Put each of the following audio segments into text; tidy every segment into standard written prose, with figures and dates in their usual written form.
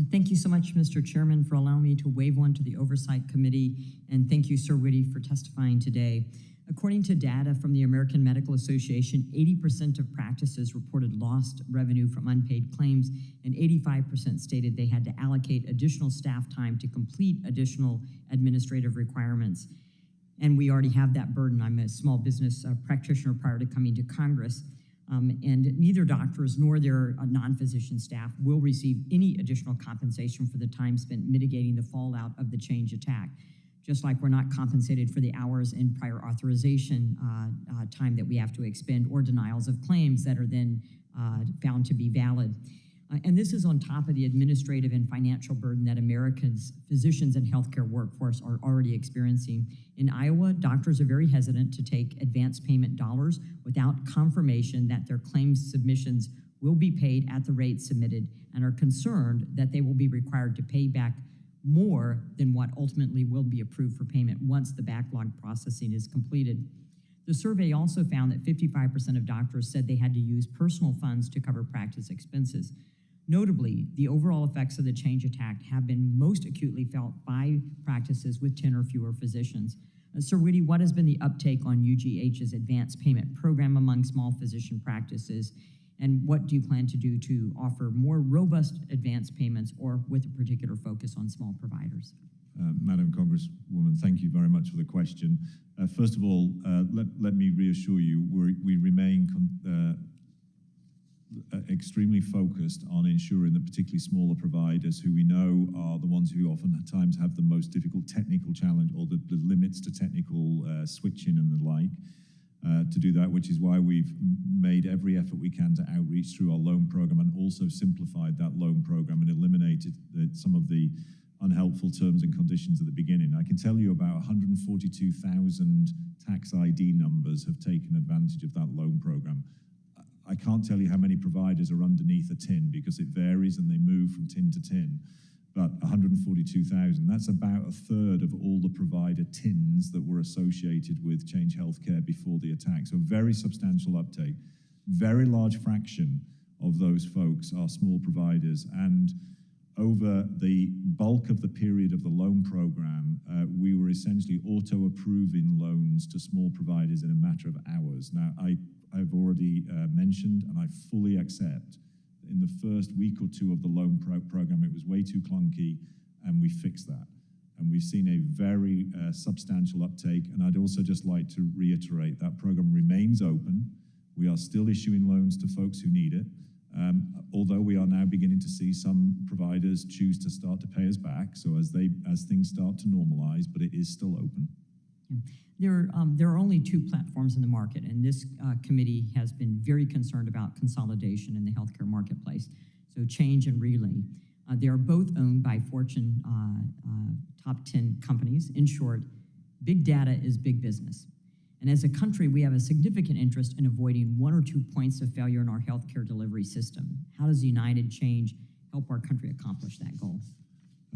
Thank you so much, Mr. Chairman, for allowing me to waive one to the Oversight Committee, and thank you, Sir Witty, for testifying today. According to data from the American Medical Association, 80% of practices reported lost revenue from unpaid claims, and 85% stated they had to allocate additional staff time to complete additional administrative requirements. And we already have that burden. I'm a small business practitioner prior to coming to Congress. And neither doctors nor their non-physician staff will receive any additional compensation for the time spent mitigating the fallout of the Change attack, just like we're not compensated for the hours in prior authorization time that we have to expend or denials of claims that are then found to be valid. And this is on top of the administrative and financial burden that America's physicians and healthcare workforce are already experiencing. In Iowa, doctors are very hesitant to take advance payment dollars without confirmation that their claims submissions will be paid at the rate submitted, and are concerned that they will be required to pay back more than what ultimately will be approved for payment once the backlog processing is completed. The survey also found that 55% of doctors said they had to use personal funds to cover practice expenses. Notably, the overall effects of the Change attack have been most acutely felt by practices with 10 or fewer physicians. Sir Witty, what has been the uptake on UGH's advance payment program among small physician practices, and what do you plan to do to offer more robust advance payments, or with a particular focus on small providers? Madam Congresswoman, thank you very much for the question. First of all, let me reassure you, we remain extremely focused on ensuring that particularly smaller providers, who we know are the ones who oftentimes have the most difficult technical challenge, or the limits to technical switching and the like, to do that, which is why we've made every effort we can to outreach through our loan program, and also simplified that loan program and eliminated some of the unhelpful terms and conditions at the beginning. I can tell you about 142,000 tax ID numbers have taken advantage of that loan program. I can't tell you how many providers are underneath a tin, because it varies and they move from tin to tin, but 142,000, that's about a third of all the provider tins that were associated with Change Healthcare before the attack. So very substantial uptake. Very large fraction of those folks are small providers, and over the bulk of the period of the loan program, we were essentially auto-approving loans to small providers in a matter of hours. Now, I've already mentioned, and I fully accept, in the first week or two of the loan program, it was way too clunky, and we fixed that. And we've seen a very substantial uptake, and I'd also just like to reiterate that program remains open. We are still issuing loans to folks who need it, although we are now beginning to see some providers choose to start to pay us back, so as things start to normalize, but it is still open. There are only two platforms in the market, and this committee has been very concerned about consolidation in the healthcare marketplace, so Change and Relay. They are both owned by Fortune top 10 companies. In short, big data is big business. And as a country, we have a significant interest in avoiding 1 or 2 points of failure in our healthcare delivery system. How does United Change help our country accomplish that goal?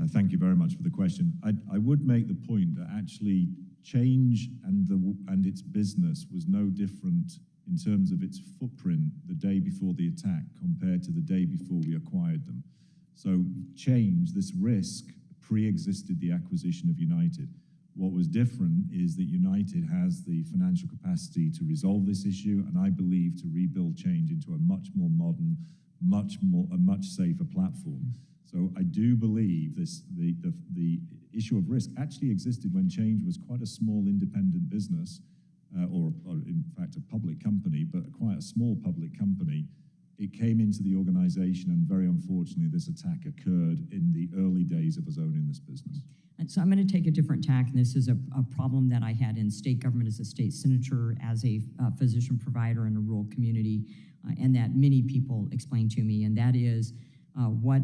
Thank you very much for the question. I would make the point that actually Change and its business was no different in terms of its footprint the day before the attack compared to the day before we acquired them. So Change, this risk, pre-existed the acquisition of United. What was different is that United has the financial capacity to resolve this issue, and I believe to rebuild Change into a much more modern, a much safer platform. So I do believe the issue of risk actually existed when Change was quite a small independent business, or in fact a public company, but quite a small public company. It came into the organization, and very unfortunately this attack occurred in the early days of us owning this business. And so I'm going to take a different tack, and this is a problem that I had in state government as a state senator, as a physician provider in a rural community, and that many people explained to me, and that is what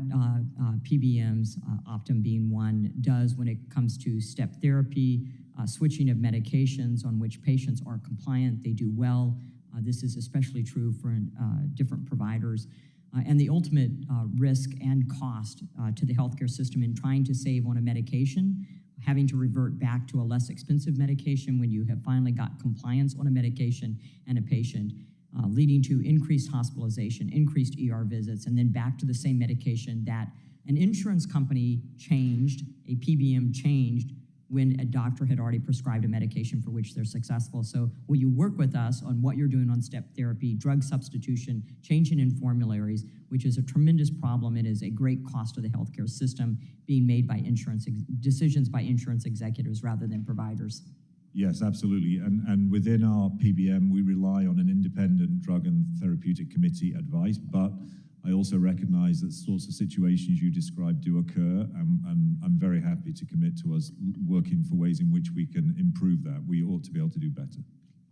PBMs, Optum being one, does when it comes to step therapy, switching of medications on which patients are compliant, they do well. This is especially true for different providers. And the ultimate risk and cost to the healthcare system in trying to save on a medication, having to revert back to a less expensive medication when you have finally got compliance on a medication and a patient, leading to increased hospitalization, increased ER visits, and then back to the same medication that An insurance company changed, a PBM changed, when a doctor had already prescribed a medication for which they're successful. So will you work with us on what you're doing on step therapy, drug substitution, changing in formularies, which is a tremendous problem. It is a great cost to the healthcare system being made by decisions by insurance executives rather than providers. Yes, absolutely. And within our PBM, we rely on an independent drug and therapeutic committee advice, but I also recognize that the sorts of situations you described do occur, and I'm very happy to commit to us working for ways in which we can improve that. We ought to be able to do better.